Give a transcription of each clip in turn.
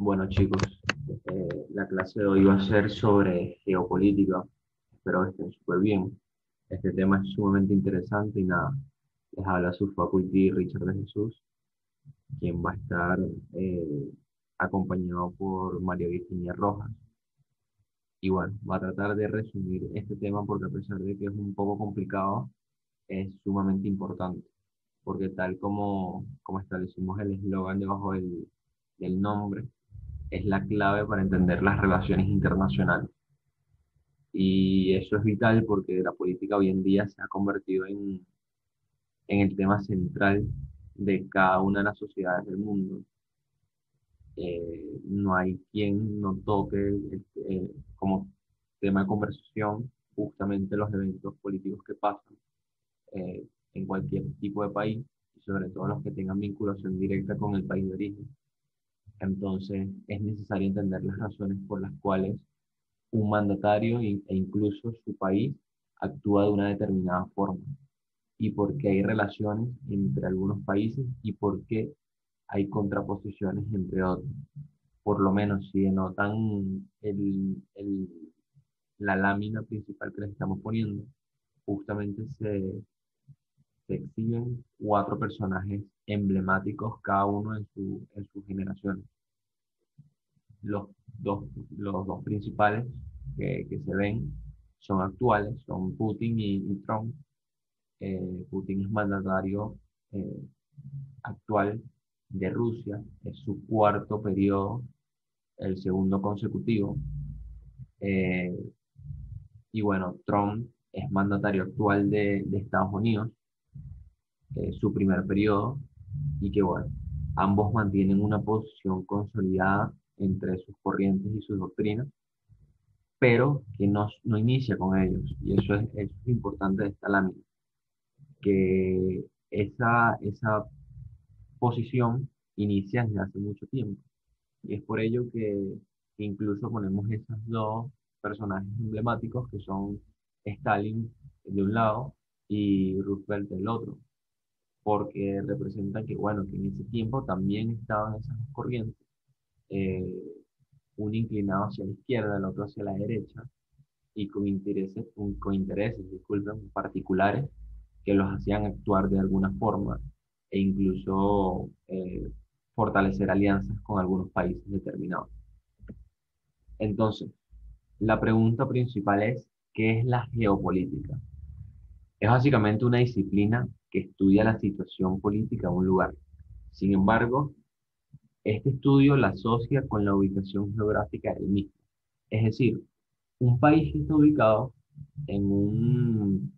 Bueno, chicos, la clase de hoy va a ser sobre geopolítica. Espero que estén súper bien. Este tema es sumamente interesante y nada, les habla su faculty Richard de Jesús, quien va a estar acompañado por María Virginia Rojas. Y bueno, va a tratar de resumir este tema porque a pesar de que es un poco complicado, es sumamente importante. Porque tal como establecimos el eslogan debajo del nombre, es la clave para entender las relaciones internacionales. Y eso es vital porque la política hoy en día se ha convertido en el tema central de cada una de las sociedades del mundo. No hay quien no toque como tema de conversación justamente los eventos políticos que pasan eh, en cualquier tipo de país y sobre todo los que tengan vinculación directa con el país de origen. Entonces es necesario entender las razones por las cuales un mandatario e incluso su país actúa de una determinada forma y por qué hay relaciones entre algunos países y por qué hay contraposiciones entre otros. Por lo menos si denotan la lámina principal que les estamos poniendo, justamente se exhiben cuatro personajes emblemáticos, cada uno en su generación. Los los dos principales que se ven son actuales, son Putin y Trump. Putin es mandatario eh, actual de Rusia, es su cuarto periodo, el segundo consecutivo. Eh, y bueno, Trump es mandatario actual de Estados Unidos, su primer periodo, y que bueno, ambos mantienen una posición consolidada entre sus corrientes y sus doctrinas, pero que no inicia con ellos. Y eso es importante de esta lámina, que esa posición inicia desde hace mucho tiempo. Y es por ello que incluso ponemos esos dos personajes emblemáticos que son Stalin de un lado y Roosevelt del otro, porque representan que, bueno, que en ese tiempo también estaban esas dos corrientes, eh, uno inclinado hacia la izquierda, el otro hacia la derecha, y con intereses, disculpen, particulares que los hacían actuar de alguna forma e incluso fortalecer alianzas con algunos países determinados. Entonces, la pregunta principal es, ¿qué es la geopolítica? Es básicamente una disciplina que estudia la situación política de un lugar. Sin embargo, este estudio la asocia con la ubicación geográfica del mismo. Es decir, un país que está ubicado en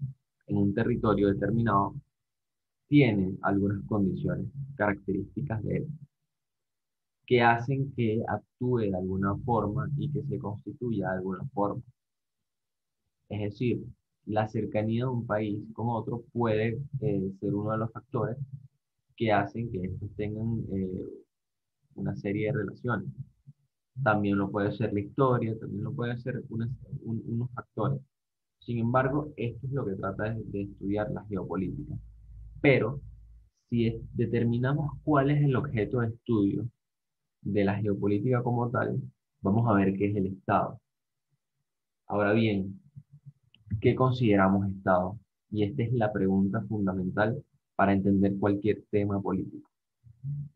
en un territorio determinado tiene algunas condiciones, características de él, que hacen que actúe de alguna forma y que se constituya de alguna forma. Es decir, la cercanía de un país con otro puede ser uno de los factores que hacen que estos tengan una serie de relaciones. También lo puede ser la historia, también lo puede ser unos factores. Sin embargo, esto es lo que trata de estudiar la geopolítica. Pero si determinamos cuál es el objeto de estudio de la geopolítica como tal, vamos a ver qué es el Estado. Ahora bien, ¿qué consideramos Estado? Y esta es la pregunta fundamental para entender cualquier tema político.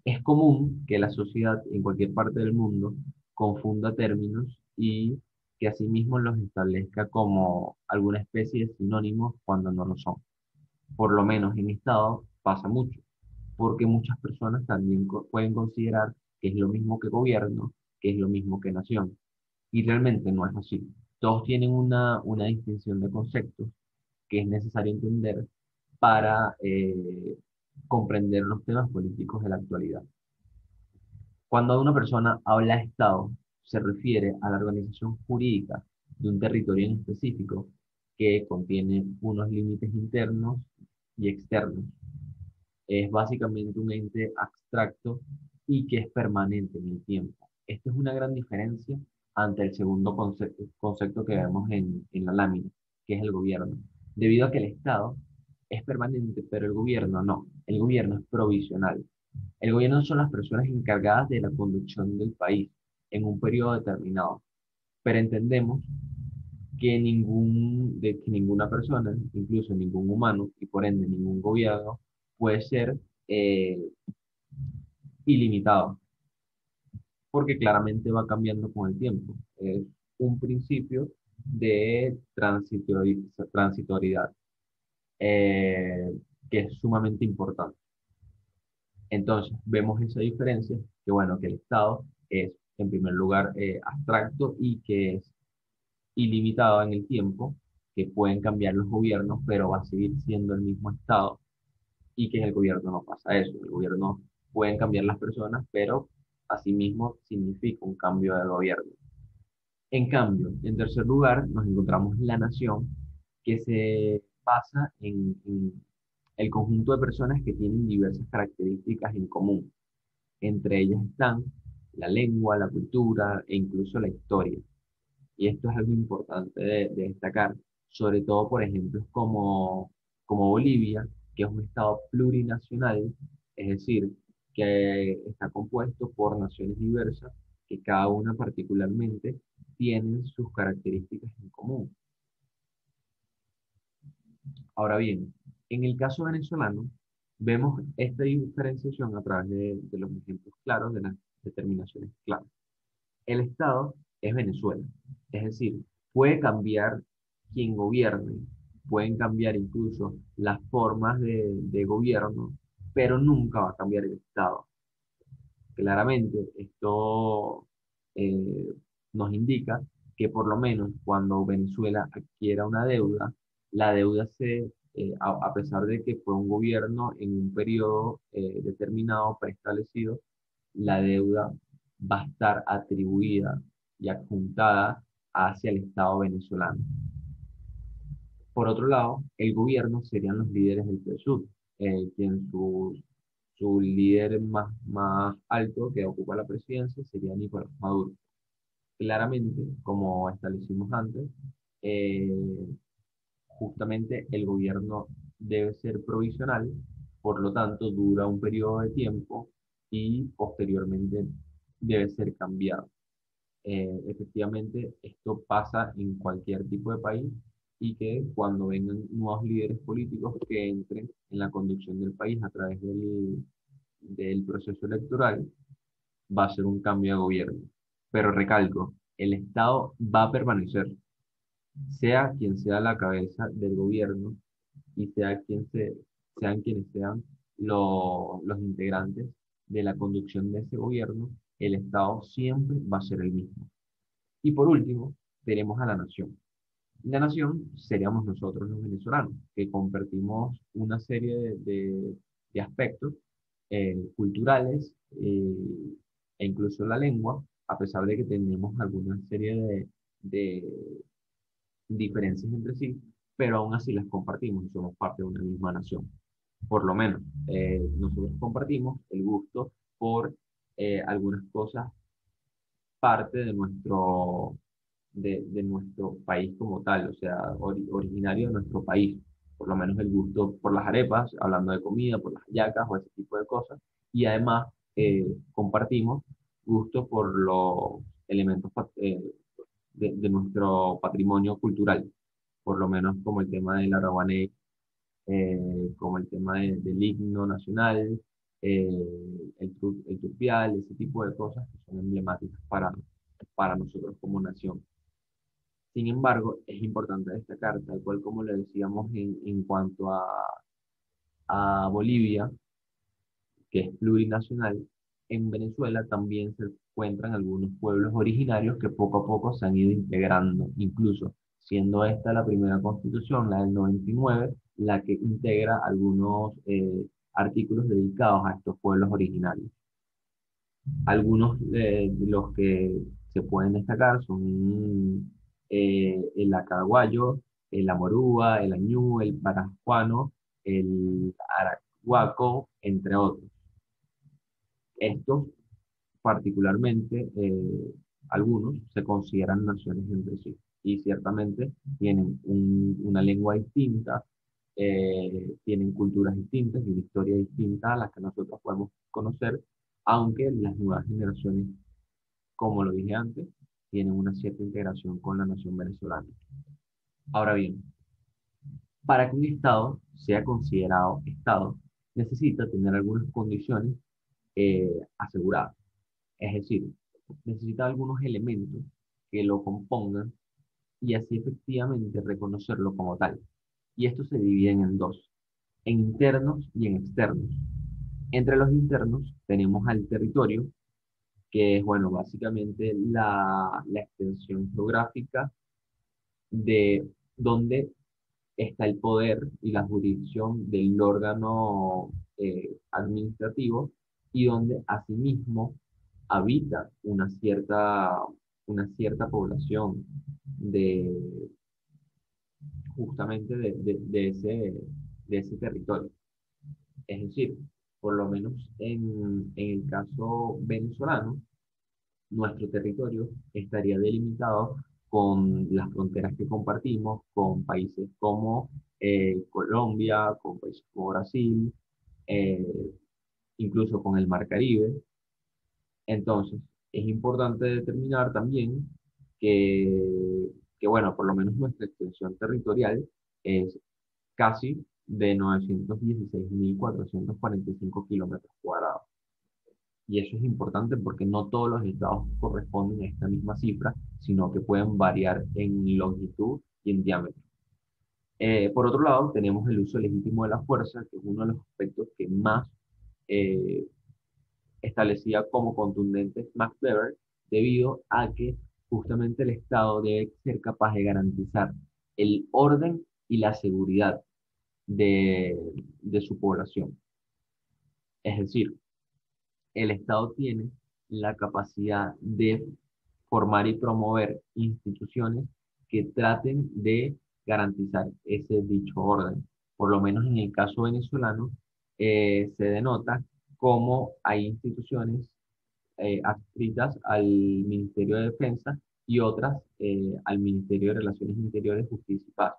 Es común que la sociedad en cualquier parte del mundo confunda términos y que asimismo los establezca como alguna especie de sinónimos cuando no lo son. Por lo menos en Estado pasa mucho, porque muchas personas también pueden considerar que es lo mismo que gobierno, que es lo mismo que nación. Y realmente no es así. Todos tienen una distinción de conceptos que es necesario entender para comprender los temas políticos de la actualidad. Cuando una persona habla de Estado, se refiere a la organización jurídica de un territorio en específico que contiene unos límites internos y externos. Es básicamente un ente abstracto y que es permanente en el tiempo. Esto es una gran diferencia ante el segundo concepto que vemos en la lámina, que es el gobierno. Debido a que el Estado es permanente, pero el gobierno no. El gobierno es provisional. El gobierno son las personas encargadas de la conducción del país. en un periodo determinado. Pero entendemos que ninguna persona, incluso ningún humano, y por ende ningún gobierno, puede ser eh, ilimitado, porque claramente va cambiando con el tiempo. Es un principio de transitoriedad, eh, que es sumamente importante. Entonces, vemos esa diferencia, que bueno, que el Estado es, en primer lugar, abstracto y que es ilimitado en el tiempo, que pueden cambiar los gobiernos, pero va a seguir siendo el mismo Estado, y que en el gobierno no pasa eso. En el gobierno pueden cambiar las personas, pero asimismo significa un cambio de gobierno. En cambio, en tercer lugar, nos encontramos la nación, que se basa en el conjunto de personas que tienen diversas características en común. Entre ellas están la lengua, la cultura e incluso la historia. Y esto es algo importante de destacar, sobre todo por ejemplos como Bolivia, que es un estado plurinacional, es decir, que está compuesto por naciones diversas, que cada una particularmente tienen sus características en común. Ahora bien, en el caso venezolano, vemos esta diferenciación a través de los ejemplos claros, de las determinaciones claras. El Estado es Venezuela, es decir, puede cambiar quien gobierne, pueden cambiar incluso las formas de gobierno, pero nunca va a cambiar el Estado. Claramente, esto eh, nos indica que por lo menos cuando Venezuela adquiera una deuda, la deuda a pesar de que fue un gobierno en un periodo determinado, preestablecido, la deuda va a estar atribuida y adjuntada hacia el Estado venezolano. Por otro lado, el gobierno serían los líderes del PSUV, quien su líder más alto que ocupa la presidencia sería Nicolás Maduro. Claramente, como establecimos antes, eh, justamente el gobierno debe ser provisional, por lo tanto dura un periodo de tiempo y posteriormente debe ser cambiado. Efectivamente, esto pasa en cualquier tipo de país y que cuando vengan nuevos líderes políticos que entren en la conducción del país a través del proceso electoral, va a ser un cambio de gobierno. Pero recalco, el Estado va a permanecer, sea quien sea la cabeza del gobierno y sean quienes sean los integrantes de la conducción de ese gobierno, el Estado siempre va a ser el mismo. Y por último, tenemos a la nación. La nación seríamos nosotros los venezolanos, que compartimos una serie de aspectos culturales, e incluso la lengua, a pesar de que tenemos alguna serie de diferencias entre sí, pero aún así las compartimos y somos parte de una misma nación. Por lo menos, nosotros compartimos el gusto por algunas cosas, parte de nuestro país como tal, o sea, originario de nuestro país. Por lo menos el gusto por las arepas, hablando de comida, por las hallacas o ese tipo de cosas. Y además compartimos gusto por los elementos de nuestro patrimonio cultural, por lo menos como el tema del araguaney, como el tema del himno nacional, el turpial, ese tipo de cosas que son emblemáticas para nosotros como nación. Sin embargo, es importante destacar, tal cual como le decíamos en cuanto a Bolivia, que es plurinacional, en Venezuela también se encuentran algunos pueblos originarios que poco a poco se han ido integrando, incluso siendo esta la primera constitución, la del 99, la que integra algunos artículos dedicados a estos pueblos originarios. Algunos de los que se pueden destacar son el Acaguayo, el Amorúa, el Añú, el Parascuano, el Arahuaco, entre otros. Estos particularmente, algunos se consideran naciones entre sí y ciertamente tienen una lengua distinta, tienen culturas distintas y una historia distinta a la que nosotros podemos conocer, aunque las nuevas generaciones como lo dije antes, tienen una cierta integración con la nación venezolana. Ahora bien, para que un Estado sea considerado Estado, necesita tener algunas condiciones aseguradas. Es decir, necesita algunos elementos que lo compongan y así efectivamente reconocerlo como tal. Y estos se dividen en dos, en internos y en externos. Entre los internos tenemos al territorio, que es, bueno, básicamente la extensión geográfica de donde está el poder y la jurisdicción del órgano administrativo y donde asimismo habita una cierta población de justamente de ese territorio. Es decir, por lo menos en el caso venezolano, nuestro territorio estaría delimitado con las fronteras que compartimos con países como Colombia, con países como Brasil, eh, incluso con el Mar Caribe. Entonces, es importante determinar también que, bueno, por lo menos nuestra extensión territorial es casi de 916.445 kilómetros cuadrados. Y eso es importante porque no todos los estados corresponden a esta misma cifra, sino que pueden variar en longitud y en diámetro. Por otro lado, tenemos el uso legítimo de la fuerza, que es uno de los aspectos que más eh, establecía como contundente Max Weber, debido a que justamente el Estado debe ser capaz de garantizar el orden y la seguridad de, de su población. Es decir, el Estado tiene la capacidad de formar y promover instituciones que traten de garantizar ese dicho orden. Por lo menos en el caso venezolano, se denota cómo hay instituciones adscritas al Ministerio de Defensa y otras al Ministerio de Relaciones Interiores, Justicia y Paz,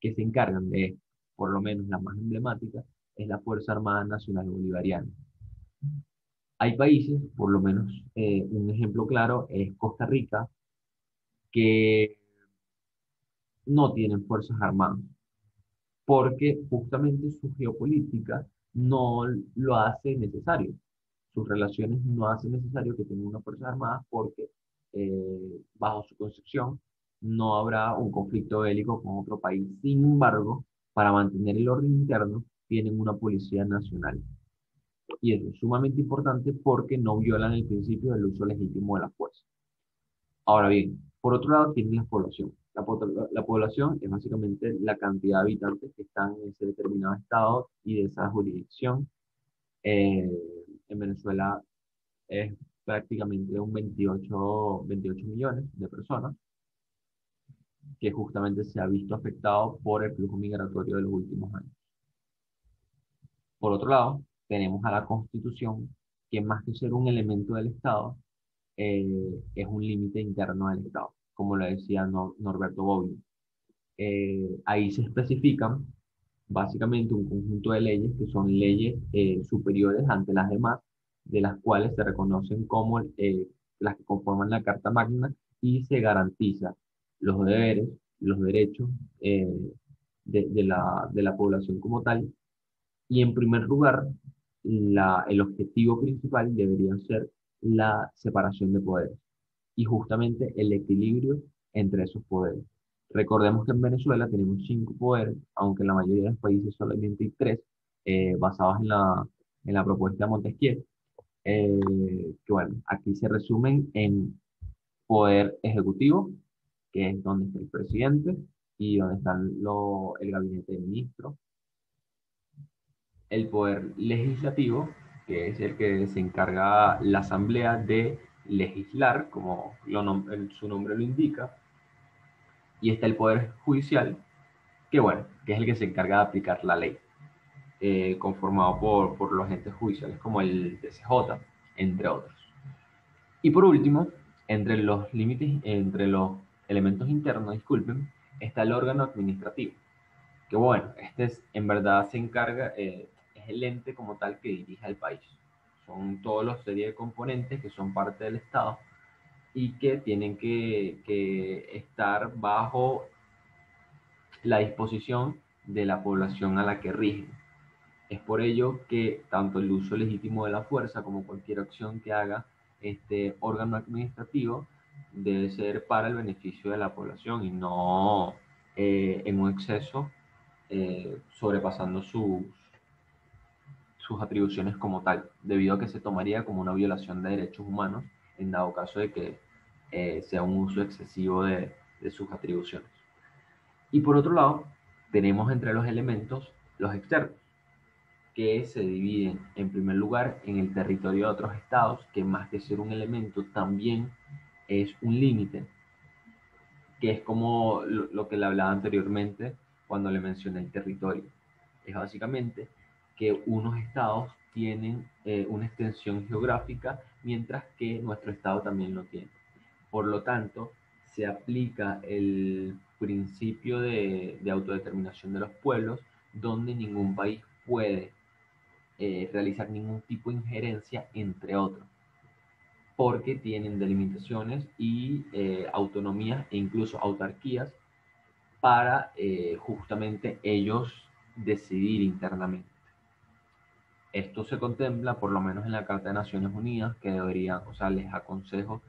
que se encargan de, por lo menos la más emblemática, es la Fuerza Armada Nacional Bolivariana. Hay países, por lo menos un ejemplo claro es Costa Rica, que no tienen fuerzas armadas, porque justamente su geopolítica no lo hace necesario. Sus relaciones no hacen necesario que tengan una fuerza armada porque bajo su concepción no habrá un conflicto bélico con otro país. Sin embargo, para mantener el orden interno, tienen una policía nacional. Y eso es sumamente importante porque no violan el principio del uso legítimo de la fuerza. Ahora bien, por otro lado, tienen la población. La población es básicamente la cantidad de habitantes que están en ese determinado estado y de esa jurisdicción. Eh, en Venezuela es prácticamente un 28 millones de personas que justamente se ha visto afectado por el flujo migratorio de los últimos años. Por otro lado, tenemos a la Constitución, que más que ser un elemento del Estado, es un límite interno del Estado, como lo decía Norberto Bobbio. Ahí se especifican básicamente un conjunto de leyes que son leyes superiores ante las demás, de las cuales se reconocen como las que conforman la Carta Magna y se garantiza los deberes, los derechos eh, de la población como tal. Y en primer lugar, el objetivo principal debería ser la separación de poderes y justamente el equilibrio entre esos poderes. Recordemos que en Venezuela tenemos 5 poderes, aunque en la mayoría de los países solamente hay 3, basados en la propuesta de Montesquieu, que bueno, aquí se resumen en poder ejecutivo, que es donde está el presidente y donde está el gabinete de ministros, el poder legislativo, que es el que se encarga la asamblea de legislar, como su nombre lo indica, y está el poder judicial, que bueno, que es el que se encarga de aplicar la ley, conformado por los entes judiciales como el TCJ, entre otros. Y por último, entre los elementos internos, disculpen, está el órgano administrativo, que bueno, este en verdad se encarga, es el ente como tal que dirige al país. Son todos los serie de componentes que son parte del Estado y que tienen que estar bajo la disposición de la población a la que rigen. Es por ello que tanto el uso legítimo de la fuerza como cualquier acción que haga este órgano administrativo debe ser para el beneficio de la población y no en un exceso sobrepasando sus atribuciones como tal, debido a que se tomaría como una violación de derechos humanos en dado caso de que sea un uso excesivo de sus atribuciones. Y por otro lado, tenemos entre los elementos los externos, que se dividen en primer lugar en el territorio de otros estados, que más que ser un elemento también es un límite, que es como lo que le hablaba anteriormente cuando le mencioné el territorio. Es básicamente que unos estados tienen una extensión geográfica, mientras que nuestro estado también lo tiene. Por lo tanto, se aplica el principio de autodeterminación de los pueblos, donde ningún país puede realizar ningún tipo de injerencia entre otros, porque tienen delimitaciones y autonomías e incluso autarquías para justamente ellos decidir internamente. Esto se contempla por lo menos en la Carta de Naciones Unidas, que deberían, o sea, les aconsejo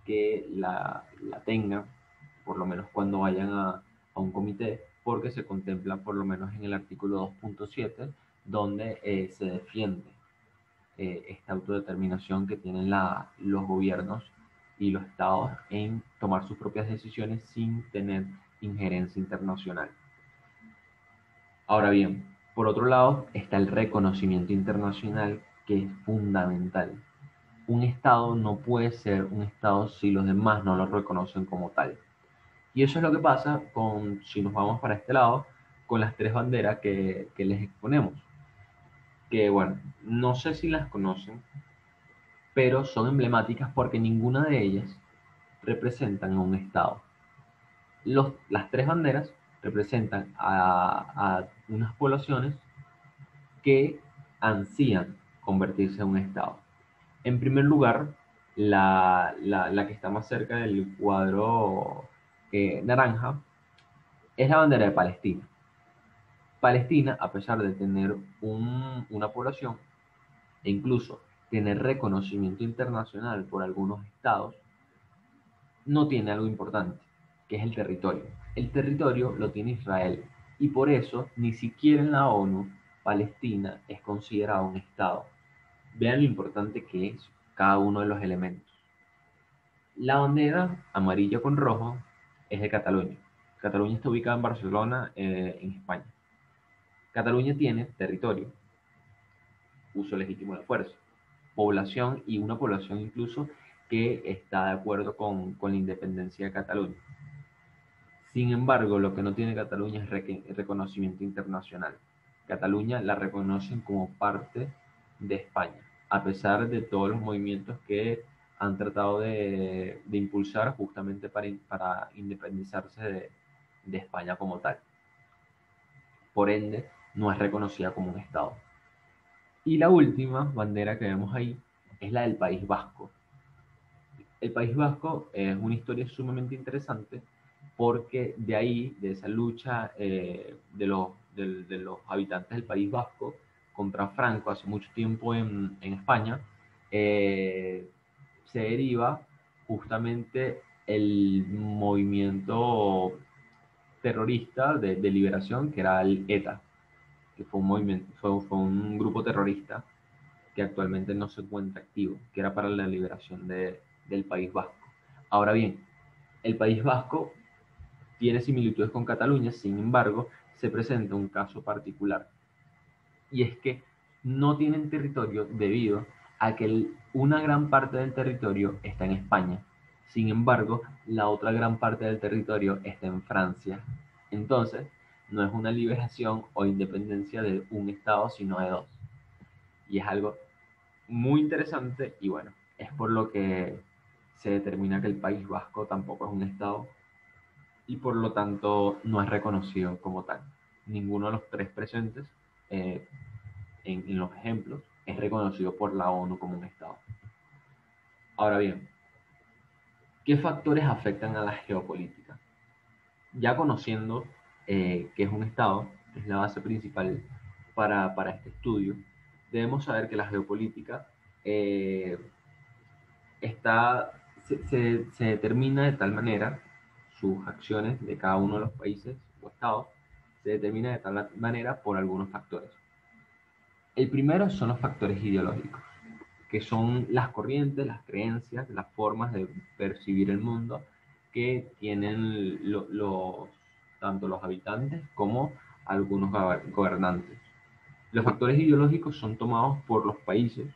que la tengan, por lo menos cuando vayan a un comité, porque se contempla por lo menos en el artículo 2.7, donde se defiende esta autodeterminación que tienen los gobiernos y los estados en tomar sus propias decisiones sin tener injerencia internacional. Ahora bien, por otro lado está el reconocimiento internacional, que es fundamental. Un estado no puede ser un estado si los demás no lo reconocen como tal. Y eso es lo que pasa con, si nos vamos para este lado, con las tres banderas que les exponemos. Que bueno, no sé si las conocen, pero son emblemáticas porque ninguna de ellas representan a un estado. Las tres banderas representan a unas poblaciones que ansían convertirse en un estado. En primer lugar, la que está más cerca del cuadro naranja es la bandera de Palestina. Palestina, a pesar de tener una población e incluso tener reconocimiento internacional por algunos estados, no tiene algo importante, que es el territorio. El territorio lo tiene Israel y por eso ni siquiera en la ONU Palestina es considerado un estado. Vean lo importante que es cada uno de los elementos. La bandera amarilla con rojo es de Cataluña. Cataluña está ubicada en Barcelona, en España. Cataluña tiene territorio, uso legítimo de la fuerza, población y una población incluso que está de acuerdo con la independencia de Cataluña. Sin embargo, lo que no tiene Cataluña es reconocimiento internacional. Cataluña la reconocen como parte de España, a pesar de todos los movimientos que han tratado de impulsar justamente para independizarse de España como tal. Por ende, no es reconocida como un Estado. Y la última bandera que vemos ahí es la del País Vasco. El País Vasco es una historia sumamente interesante porque de ahí, de esa lucha de los habitantes del País Vasco contra Franco hace mucho tiempo en España, se deriva justamente el movimiento terrorista de liberación que era el ETA, que fue un movimiento, fue un grupo terrorista que actualmente no se encuentra activo, que era para la liberación del País Vasco. Ahora bien, el País Vasco tiene similitudes con Cataluña, sin embargo, se presenta un caso particular, y es que no tienen territorio debido a que una gran parte del territorio está en España. Sin embargo, la otra gran parte del territorio está en Francia. Entonces, no es una liberación o independencia de un estado, sino de dos. Y es algo muy interesante y bueno, es por lo que se determina que el País Vasco tampoco es un estado y por lo tanto no es reconocido como tal. Ninguno de los tres presentes eh, en los ejemplos es reconocido por la ONU como un estado. Ahora bien, ¿Qué factores afectan a la geopolítica? Ya conociendo qué es un Estado, que es la base principal para este estudio, debemos saber que la geopolítica eh, se determina de tal manera, sus acciones de cada uno de los países o estados, se determina de tal manera por algunos factores. El primero son los factores ideológicos, que son las corrientes, las creencias, las formas de percibir el mundo que tienen tanto los habitantes como algunos gobernantes. Los factores ideológicos son tomados por los países,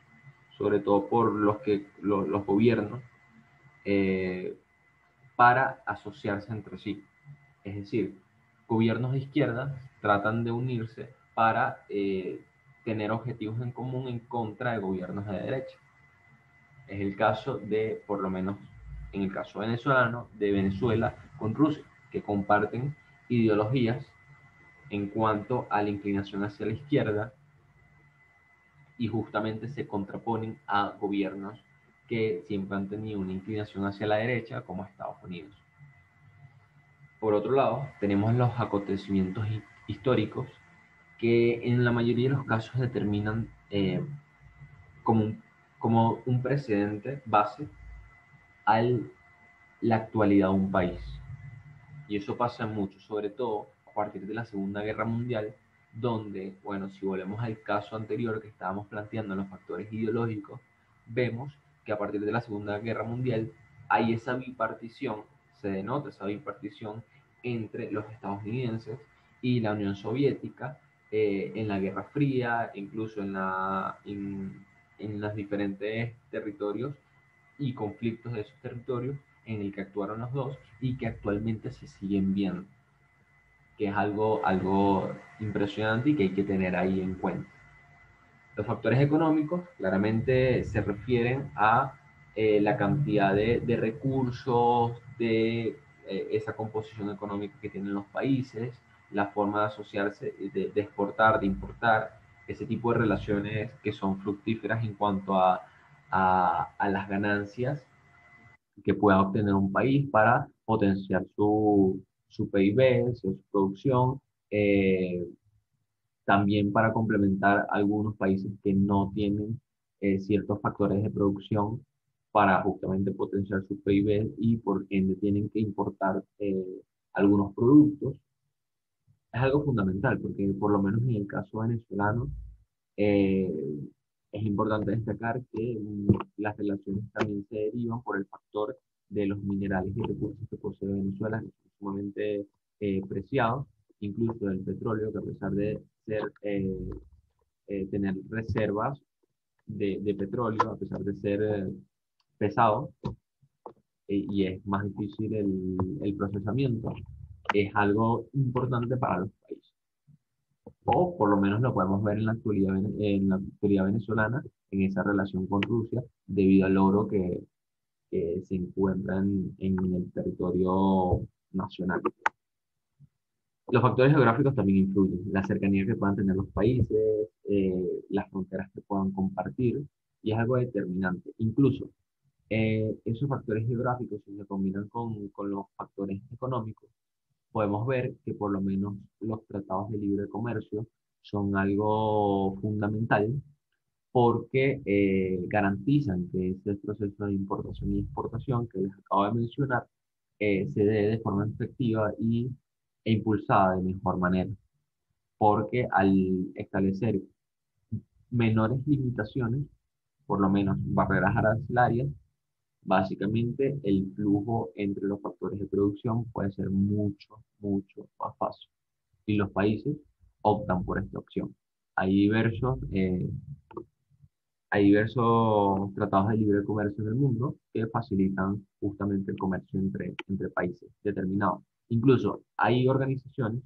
sobre todo por los gobiernos, eh, para asociarse entre sí. Es decir, gobiernos de izquierda tratan de unirse para tener objetivos en común en contra de gobiernos de derecha. Es el caso de, por lo menos en el caso venezolano, de Venezuela con Rusia, que comparten ideologías en cuanto a la inclinación hacia la izquierda y justamente se contraponen a gobiernos que siempre han tenido una inclinación hacia la derecha, como Estados Unidos. Por otro lado, tenemos los acontecimientos históricos que en la mayoría de los casos determinan como, un, como un precedente base a la actualidad de un país. Y eso pasa mucho, sobre todo a partir de la Segunda Guerra Mundial, donde, bueno, si volvemos al caso anterior que estábamos planteando los factores ideológicos, vemos que a partir de la Segunda Guerra Mundial hay esa bipartición, se denota esa bipartición entre los estadounidenses y la Unión Soviética en la Guerra Fría, incluso en los diferentes territorios y conflictos de esos territorios en el que actuaron los dos y que actualmente se siguen viendo, que es algo impresionante y que hay que tener ahí en cuenta. Los factores económicos claramente se refieren a la cantidad de recursos, de esa composición económica que tienen los países, la forma de asociarse, de exportar, de importar, ese tipo de relaciones que son fructíferas en cuanto a las ganancias que pueda obtener un país para potenciar su PIB, su producción, eh, también para complementar algunos países que no tienen ciertos factores de producción para justamente potenciar su PIB y por ende tienen que importar algunos productos. Es algo fundamental porque por lo menos en el caso venezolano, eh, es importante destacar que las relaciones también se derivan por el factor de los minerales y recursos que posee Venezuela, que son sumamente preciados, incluso el petróleo, que a pesar de tener reservas de petróleo, a pesar de ser pesado, y es más difícil el procesamiento, es algo importante para los países. O por lo menos lo podemos ver en la actualidad venezolana, en esa relación con Rusia, debido al oro que se encuentra en el territorio nacional. Los factores geográficos también influyen, la cercanía que puedan tener los países, las fronteras que puedan compartir, y es algo determinante. Incluso esos factores geográficos, si se combinan con los factores económicos, podemos ver que por lo menos los tratados de libre comercio son algo fundamental porque garantizan que ese proceso de importación y exportación que les acabo de mencionar se dé de forma efectiva e impulsada de mejor manera, porque al establecer menores limitaciones, por lo menos barreras arancelarias, básicamente el flujo entre los factores de producción puede ser mucho más fácil. Y los países optan por esta opción. Hay diversos, eh, hay diversos tratados de libre comercio en el mundo que facilitan justamente el comercio entre países determinados. Incluso hay organizaciones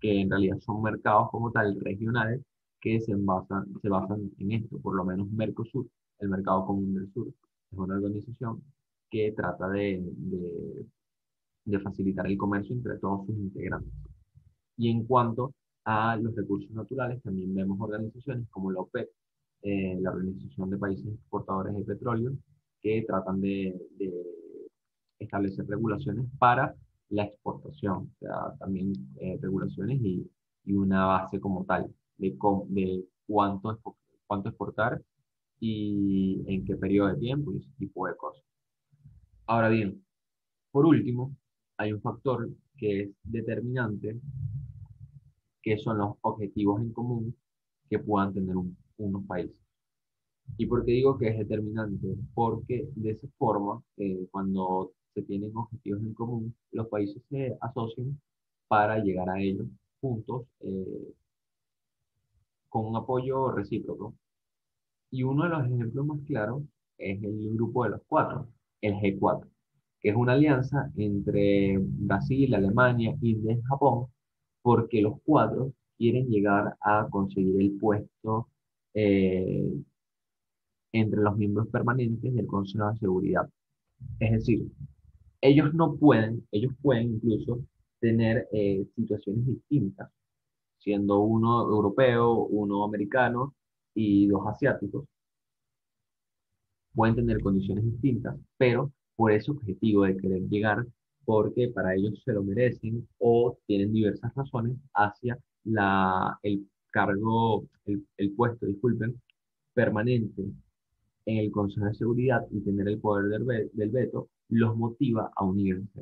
que en realidad son mercados como tal regionales que se basan en esto, por lo menos Mercosur, el Mercado Común del Sur, es una organización que trata de facilitar el comercio entre todos sus integrantes. Y en cuanto a los recursos naturales, también vemos organizaciones como la OPEP, la Organización de Países Exportadores de Petróleo, que tratan de establecer regulaciones para la exportación, o sea, también regulaciones y una base como tal de cuánto exportar y en qué periodo de tiempo y ese tipo de cosas. Ahora bien, por último, hay un factor que es determinante, que son los objetivos en común que puedan tener unos países. ¿Y por qué digo que es determinante? Porque de esa forma, cuando se tienen objetivos en común, los países se asocian para llegar a ellos juntos con un apoyo recíproco. Y uno de los ejemplos más claros es el grupo de los cuatro, el G4, que es una alianza entre Brasil, Alemania, India y Japón, porque los cuatro quieren llegar a conseguir el puesto eh, entre los miembros permanentes del Consejo de Seguridad. Es decir, ellos pueden incluso tener situaciones distintas, siendo uno europeo, uno americano y dos asiáticos, pueden tener condiciones distintas, pero por ese objetivo de querer llegar, porque para ellos se lo merecen o tienen diversas razones hacia el cargo, el puesto, disculpen, permanente en el Consejo de Seguridad y tener el poder del veto, los motiva a unirse.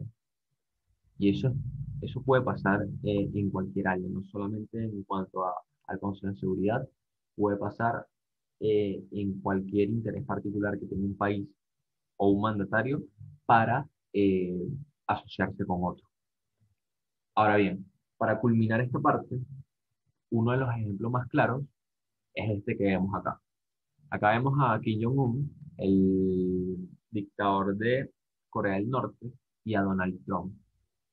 Y eso puede pasar en cualquier área, no solamente en cuanto al Consejo de Seguridad, puede pasar en cualquier interés particular que tenga un país o un mandatario para asociarse con otro. Ahora bien, para culminar esta parte, uno de los ejemplos más claros es este que vemos acá. Acá vemos a Kim Jong-un, el dictador de Corea del Norte, y a Donald Trump.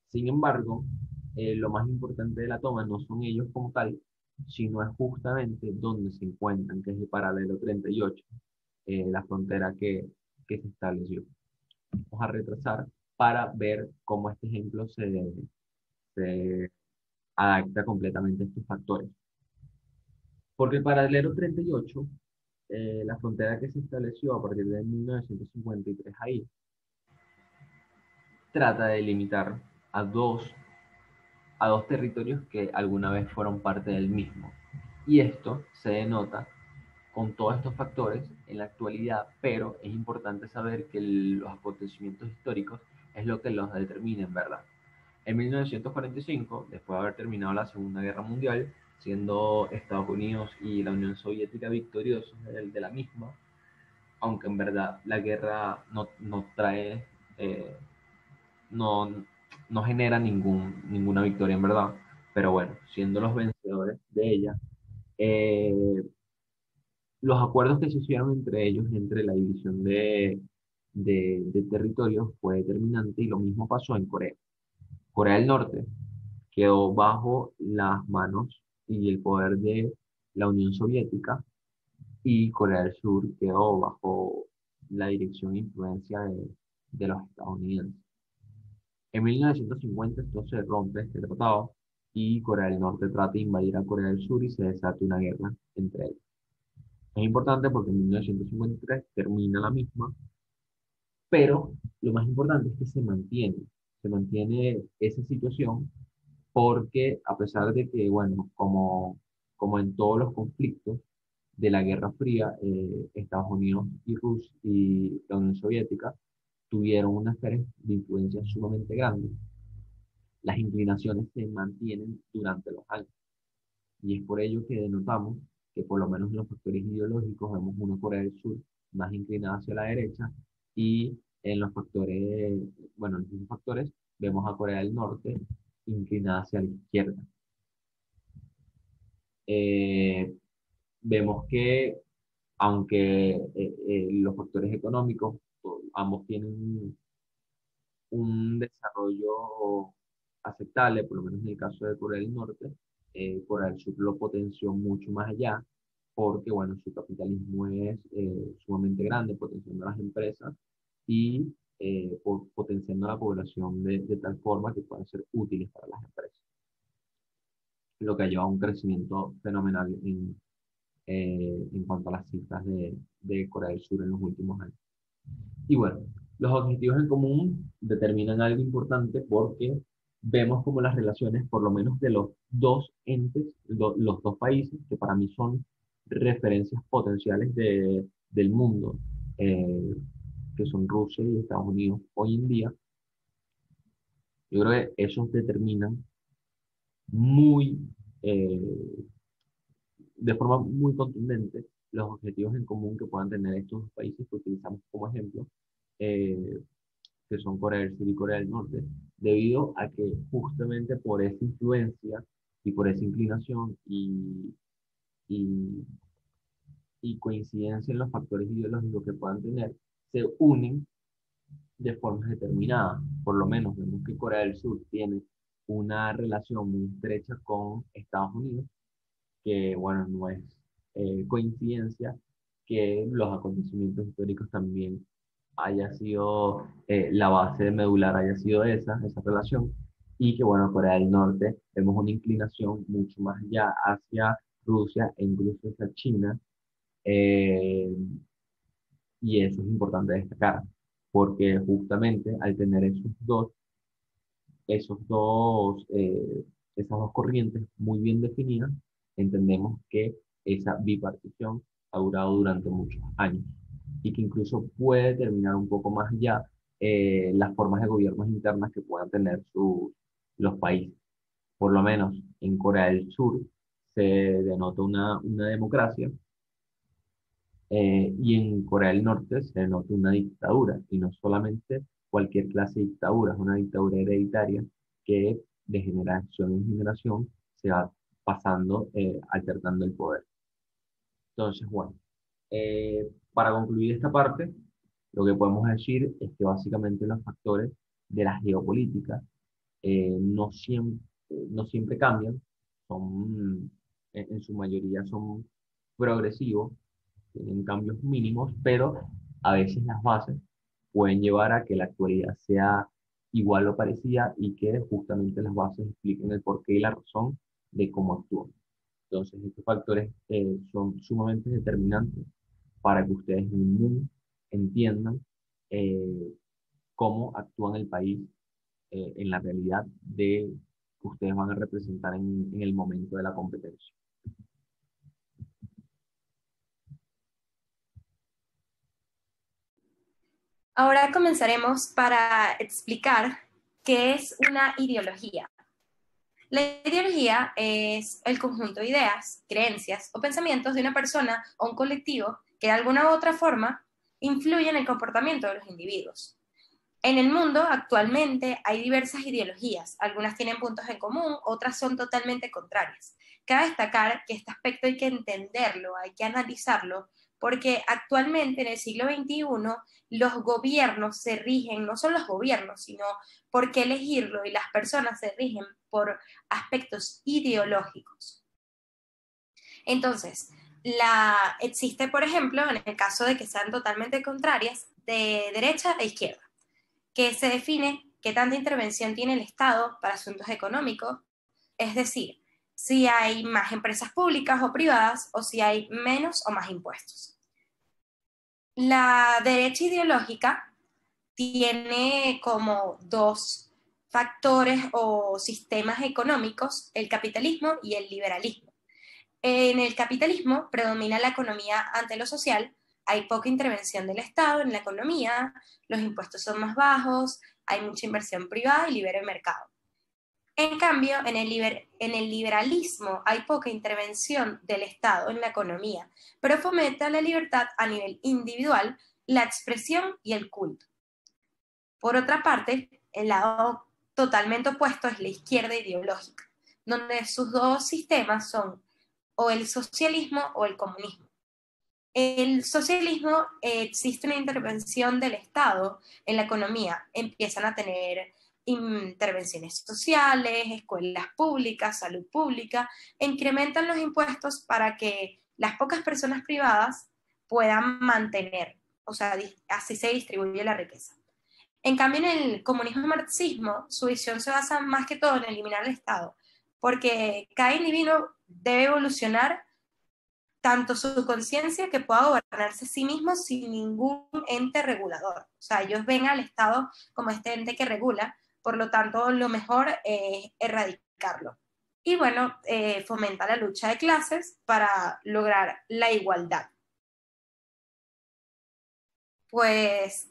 Sin embargo, lo más importante de la toma no son ellos como tal, sino es justamente donde se encuentran, que es el paralelo 38, la frontera que se estableció. Vamos a retrasar para ver cómo este ejemplo se adapta completamente a estos factores. Porque el paralelo 38, la frontera que se estableció a partir de 1953 ahí, trata de limitar a dos territorios que alguna vez fueron parte del mismo. Y esto se denota con todos estos factores en la actualidad, pero es importante saber que los acontecimientos históricos es lo que los determina en verdad. En 1945, después de haber terminado la Segunda Guerra Mundial, siendo Estados Unidos y la Unión Soviética victoriosos de la misma, aunque en verdad la guerra no trae, eh, no, no genera ninguna victoria en verdad, pero bueno, siendo los vencedores de ella, eh, los acuerdos que se hicieron entre ellos, entre la división de territorios, fue determinante y lo mismo pasó en Corea. Corea del Norte quedó bajo las manos y el poder de la Unión Soviética y Corea del Sur quedó bajo la dirección e influencia de los estadounidenses. En 1950 esto se rompe este tratado y Corea del Norte trata de invadir a Corea del Sur y se desata una guerra entre ellos. Es importante porque en 1953 termina la misma, pero lo más importante es que se mantiene esa situación porque a pesar de que, bueno, como en todos los conflictos de la Guerra Fría, Estados Unidos y Rusia y la Unión Soviética tuvieron una esfera de influencia sumamente grande, las inclinaciones se mantienen durante los años. Y es por ello que denotamos que por lo menos en los factores ideológicos vemos una Corea del Sur más inclinada hacia la derecha y en los factores, bueno, en los mismos factores vemos a Corea del Norte inclinada hacia la izquierda. Eh, Vemos que aunque los factores económicos, ambos tienen un desarrollo aceptable, por lo menos en el caso de Corea del Norte, Corea del Sur lo potenció mucho más allá, porque bueno, su capitalismo es sumamente grande, potenciando las empresas y potenciando a la población de tal forma que puedan ser útiles para las empresas, lo que ha llevado a un crecimiento fenomenal en cuanto a las cifras de Corea del Sur en los últimos años. Y bueno, Los objetivos en común determinan algo importante porque vemos como las relaciones, por lo menos de los dos entes, los dos países, que para mí son referencias potenciales del mundo, eh, que son Rusia y Estados Unidos hoy en día, yo creo que esos determinan muy, eh, de forma muy contundente los objetivos en común que puedan tener estos dos países que utilizamos como ejemplo, eh, que son Corea del Sur y Corea del Norte, debido a que justamente por esa influencia y por esa inclinación y, y coincidencia en los factores ideológicos que puedan tener, se unen de formas determinadas. Por lo menos vemos que Corea del Sur tiene una relación muy estrecha con Estados Unidos, que bueno, no es coincidencia que los acontecimientos históricos también haya sido la base medular, haya sido esa relación, y que bueno, Corea del Norte vemos una inclinación mucho más allá hacia Rusia e incluso hacia China, eh, y eso es importante destacar, porque justamente al tener esos dos, esas dos corrientes muy bien definidas, entendemos que esa bipartición ha durado durante muchos años y que incluso puede determinar un poco más allá las formas de gobiernos internas que puedan tener los países. Por lo menos en Corea del Sur se denota una democracia, y en Corea del Norte se denota una dictadura, y no solamente cualquier clase de dictadura, es una dictadura hereditaria que de generación en generación se va pasando, alternando el poder. Entonces, bueno, para concluir esta parte, lo que podemos decir es que básicamente los factores de la geopolítica no siempre cambian, son, en su mayoría son progresivos, tienen cambios mínimos, pero a veces las bases pueden llevar a que la actualidad sea igual o parecida y que justamente las bases expliquen el porqué y la razón de cómo actúan. Entonces, estos factores son sumamente determinantes para que ustedes en un mundo entiendan eh, cómo actúa el país en la realidad de que ustedes van a representar en el momento de la competencia. Ahora comenzaremos para explicar qué es una ideología. La ideología es el conjunto de ideas, creencias o pensamientos de una persona o un colectivo que de alguna u otra forma influye en el comportamiento de los individuos. En el mundo actualmente hay diversas ideologías, algunas tienen puntos en común, otras son totalmente contrarias. Cabe destacar que este aspecto hay que entenderlo, hay que analizarlo, porque actualmente en el siglo XXI los gobiernos se rigen, no son los gobiernos, sino por qué elegirlo, y las personas se rigen por aspectos ideológicos. Entonces, existe, por ejemplo, en el caso de que sean totalmente contrarias, de derecha a izquierda, que se define qué tanta intervención tiene el Estado para asuntos económicos, es decir, si hay más empresas públicas o privadas o si hay menos o más impuestos. La derecha ideológica tiene como dos factores o sistemas económicos, el capitalismo y el liberalismo. En el capitalismo predomina la economía ante lo social, hay poca intervención del Estado en la economía, los impuestos son más bajos, hay mucha inversión privada y libre mercado. En cambio, en el liberalismo hay poca intervención del Estado en la economía, pero fomenta la libertad a nivel individual, la expresión y el culto. Por otra parte, el lado totalmente opuesto es la izquierda ideológica, donde sus dos sistemas son o el socialismo o el comunismo. El socialismo, existe una intervención del Estado en la economía, empiezan a tener intervenciones sociales, escuelas públicas, salud pública, e incrementan los impuestos para que las pocas personas privadas puedan mantener, o sea, así se distribuye la riqueza. En cambio, en el comunismo y marxismo, su visión se basa más que todo en eliminar el Estado, porque cada individuo debe evolucionar tanto su conciencia que pueda gobernarse a sí mismo sin ningún ente regulador. O sea, ellos ven al Estado como este ente que regula, por lo tanto, lo mejor es erradicarlo. Y bueno, fomenta la lucha de clases para lograr la igualdad. Pues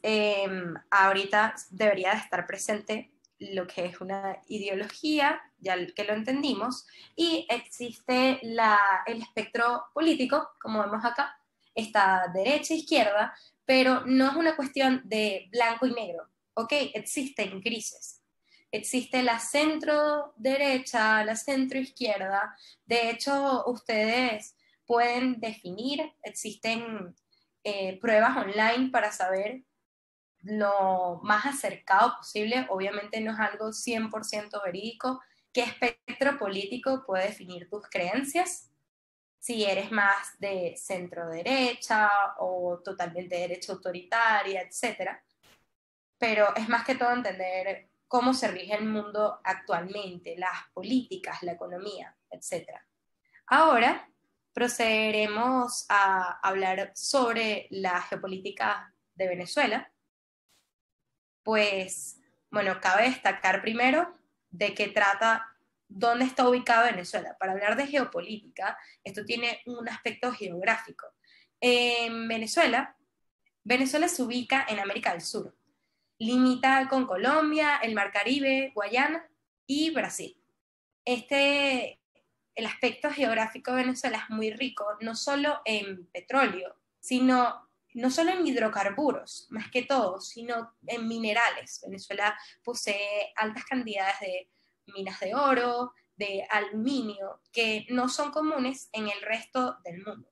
ahorita debería de estar presente lo que es una ideología, ya que lo entendimos, y existe el espectro político, como vemos acá, está derecha e izquierda, pero no es una cuestión de blanco y negro, ¿ok? Existen grises. Existe la centro derecha, la centro izquierda. De hecho, ustedes pueden definir, existen pruebas online para saber lo más acercado posible, obviamente no es algo 100% verídico, qué espectro político puede definir tus creencias, si eres más de centro derecha o totalmente derecha autoritaria, etcétera. Pero es más que todo entender cómo se rige el mundo actualmente, las políticas, la economía, etcétera. Ahora procederemos a hablar sobre la geopolítica de Venezuela. Pues, bueno, cabe destacar primero de qué trata, dónde está ubicado Venezuela. Para hablar de geopolítica, esto tiene un aspecto geográfico. En Venezuela, Venezuela se ubica en América del Sur. Limita con Colombia, el Mar Caribe, Guayana y Brasil. El aspecto geográfico de Venezuela es muy rico, no solo en petróleo, sino no solo en hidrocarburos, más que todo, sino en minerales. Venezuela posee altas cantidades de minas de oro, de aluminio, que no son comunes en el resto del mundo.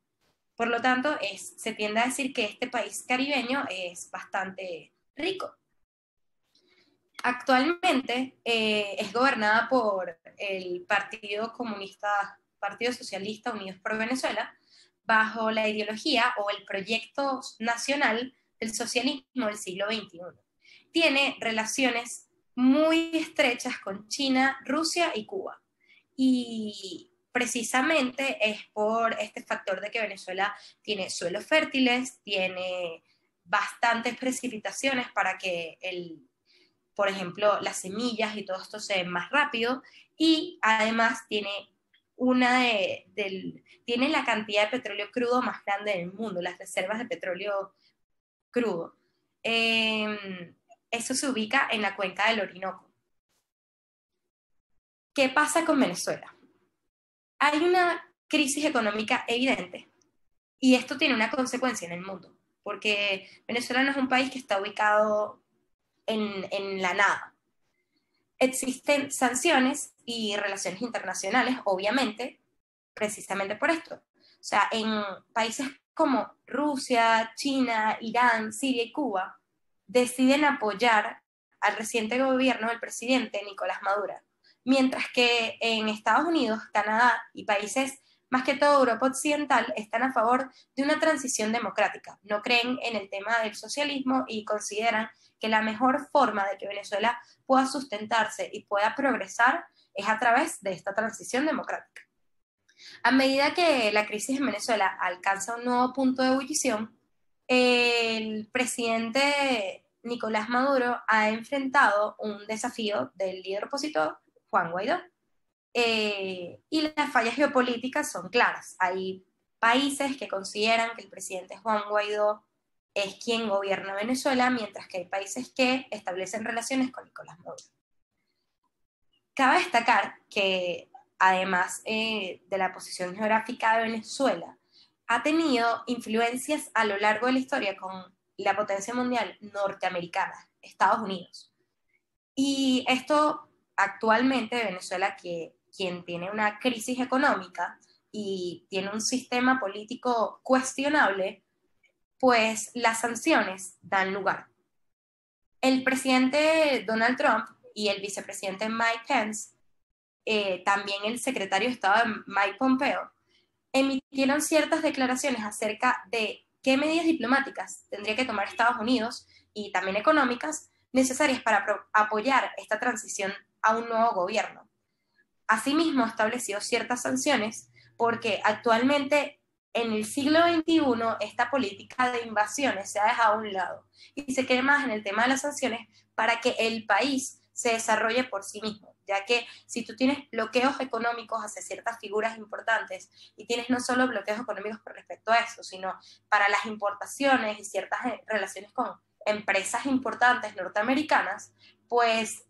Por lo tanto, se tiende a decir que este país caribeño es bastante rico. Actualmente es gobernada por el Partido Comunista, Partido Socialista Unidos por Venezuela, bajo la ideología o el proyecto nacional del socialismo del siglo XXI. Tiene relaciones muy estrechas con China, Rusia y Cuba. Y precisamente es por este factor de que Venezuela tiene suelos fértiles, tiene bastantes precipitaciones para que por ejemplo, las semillas y todo esto se den más rápido, y además tiene tiene la cantidad de petróleo crudo más grande del mundo, las reservas de petróleo crudo. Eso se ubica en la cuenca del Orinoco. ¿Qué pasa con Venezuela? Hay una crisis económica evidente, y esto tiene una consecuencia en el mundo, porque Venezuela no es un país que está ubicado en la nada. Existen sanciones y relaciones internacionales, obviamente, precisamente por esto. O sea, en países como Rusia, China, Irán, Siria y Cuba, deciden apoyar al reciente gobierno del presidente Nicolás Maduro, mientras que en Estados Unidos, Canadá y países más que todo Europa Occidental están a favor de una transición democrática. No creen en el tema del socialismo y consideran que la mejor forma de que Venezuela pueda sustentarse y pueda progresar es a través de esta transición democrática. A medida que la crisis en Venezuela alcanza un nuevo punto de ebullición, el presidente Nicolás Maduro ha enfrentado un desafío del líder opositor, Juan Guaidó. Y las fallas geopolíticas son claras. Hay países que consideran que el presidente Juan Guaidó es quien gobierna Venezuela, mientras que hay países que establecen relaciones con Nicolás Maduro. Cabe destacar que, además de la posición geográfica de Venezuela, ha tenido influencias a lo largo de la historia con la potencia mundial norteamericana, Estados Unidos. Y esto actualmente Venezuela, quien tiene una crisis económica y tiene un sistema político cuestionable, pues las sanciones dan lugar. El presidente Donald Trump y el vicepresidente Mike Pence, también el secretario de Estado Mike Pompeo, emitieron ciertas declaraciones acerca de qué medidas diplomáticas tendría que tomar Estados Unidos y también económicas necesarias para apoyar esta transición a un nuevo gobierno. Asimismo, estableció ciertas sanciones porque actualmente en el siglo XXI esta política de invasiones se ha dejado a un lado y se cree más en el tema de las sanciones para que el país se desarrolle por sí mismo, ya que si tú tienes bloqueos económicos hacia ciertas figuras importantes y tienes no solo bloqueos económicos con respecto a eso, sino para las importaciones y ciertas relaciones con empresas importantes norteamericanas, pues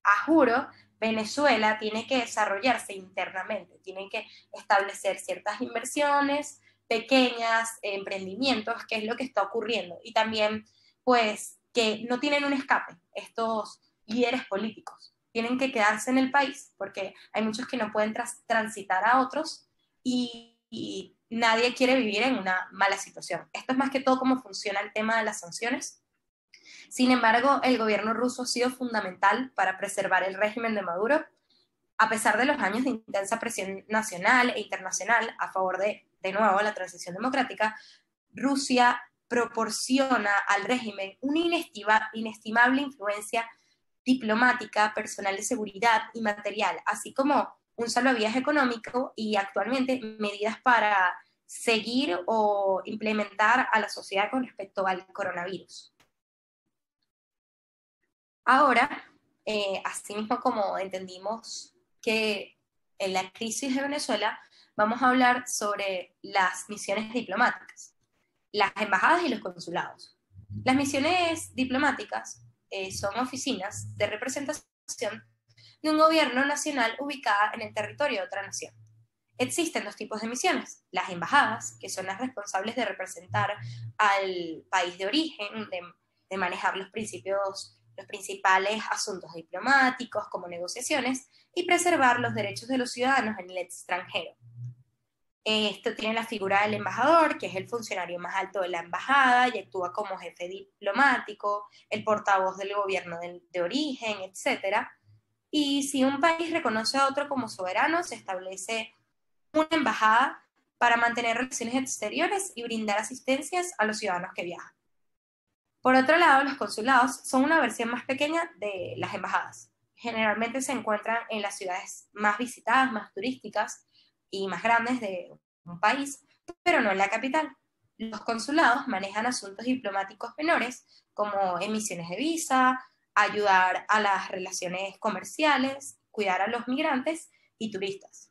a juro Venezuela tiene que desarrollarse internamente, tiene que establecer ciertas inversiones pequeñas, emprendimientos, que es lo que está ocurriendo. Y también, pues, que no tienen un escape estos líderes políticos. Tienen que quedarse en el país porque hay muchos que no pueden transitar a otros y nadie quiere vivir en una mala situación. Esto es más que todo cómo funciona el tema de las sanciones. Sin embargo, el gobierno ruso ha sido fundamental para preservar el régimen de Maduro, a pesar de los años de intensa presión nacional e internacional a favor de nuevo, la transición democrática. Rusia proporciona al régimen una inestimable influencia diplomática, personal de seguridad y material, así como un salvavidas económico y actualmente medidas para seguir o implementar a la sociedad con respecto al coronavirus. Ahora, asimismo como entendimos que en la crisis de Venezuela, vamos a hablar sobre las misiones diplomáticas, las embajadas y los consulados. Las misiones diplomáticas son oficinas de representación de un gobierno nacional ubicada en el territorio de otra nación. Existen dos tipos de misiones: las embajadas, que son las responsables de representar al país de origen, de manejar los principales asuntos diplomáticos como negociaciones y preservar los derechos de los ciudadanos en el extranjero. Esto tiene la figura del embajador, que es el funcionario más alto de la embajada y actúa como jefe diplomático, el portavoz del gobierno de origen, etc. Y si un país reconoce a otro como soberano, se establece una embajada para mantener relaciones exteriores y brindar asistencias a los ciudadanos que viajan. Por otro lado, los consulados son una versión más pequeña de las embajadas. Generalmente se encuentran en las ciudades más visitadas, más turísticas y más grandes de un país, pero no en la capital. Los consulados manejan asuntos diplomáticos menores, como emisiones de visa, ayudar a las relaciones comerciales, cuidar a los migrantes y turistas.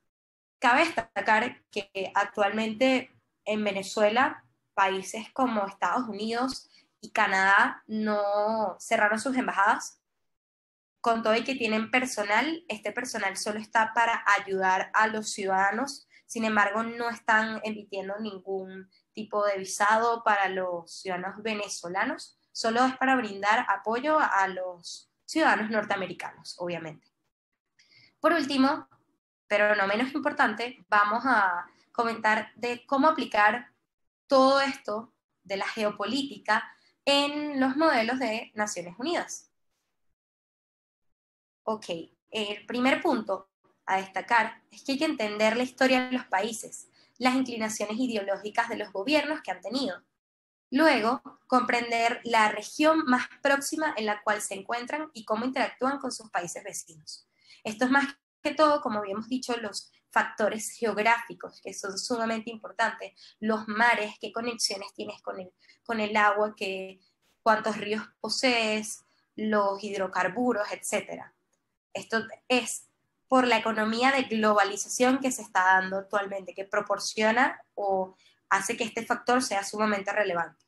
Cabe destacar que actualmente en Venezuela, países como Estados Unidos y Canadá no cerraron sus embajadas, con todo y que tienen personal. Este personal solo está para ayudar a los ciudadanos, sin embargo no están emitiendo ningún tipo de visado para los ciudadanos venezolanos, solo es para brindar apoyo a los ciudadanos norteamericanos, obviamente. Por último, pero no menos importante, vamos a comentar de cómo aplicar todo esto de la geopolítica en los modelos de Naciones Unidas. Ok, el primer punto a destacar es que hay que entender la historia de los países, las inclinaciones ideológicas de los gobiernos que han tenido. Luego, comprender la región más próxima en la cual se encuentran y cómo interactúan con sus países vecinos. Esto es más que todo, como habíamos dicho, los factores geográficos, que son sumamente importantes, los mares, qué conexiones tienes con el agua, cuántos ríos posees, los hidrocarburos, etc. Esto es por la economía de globalización que se está dando actualmente, que proporciona o hace que este factor sea sumamente relevante.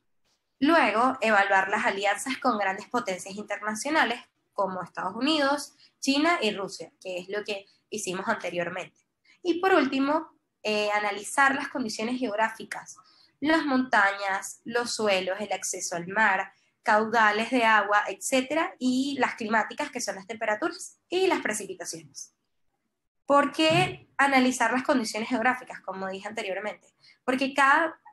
Luego, evaluar las alianzas con grandes potencias internacionales como Estados Unidos, China y Rusia, que es lo que hicimos anteriormente. Y por último, analizar las condiciones geográficas, las montañas, los suelos, el acceso al mar, caudales de agua, etcétera, y las climáticas, que son las temperaturas y las precipitaciones. ¿Por qué analizar las condiciones geográficas, como dije anteriormente? Porque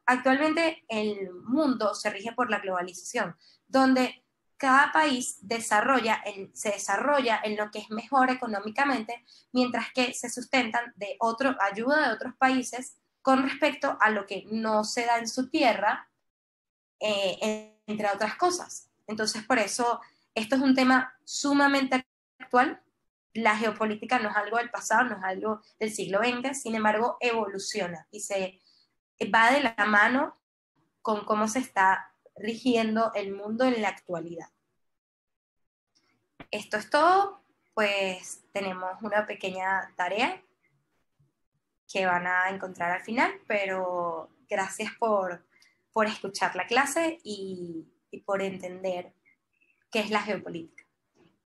actualmente el mundo se rige por la globalización, donde cada país se desarrolla en lo que es mejor económicamente, mientras que se sustentan de ayuda de otros países con respecto a lo que no se da en su tierra, entre otras cosas. Entonces, por eso, esto es un tema sumamente actual. La geopolítica no es algo del pasado, no es algo del siglo XX, sin embargo, evoluciona y se va de la mano con cómo se está rigiendo el mundo en la actualidad. Esto es todo, pues tenemos una pequeña tarea que van a encontrar al final, pero gracias por escuchar la clase y por entender qué es la geopolítica.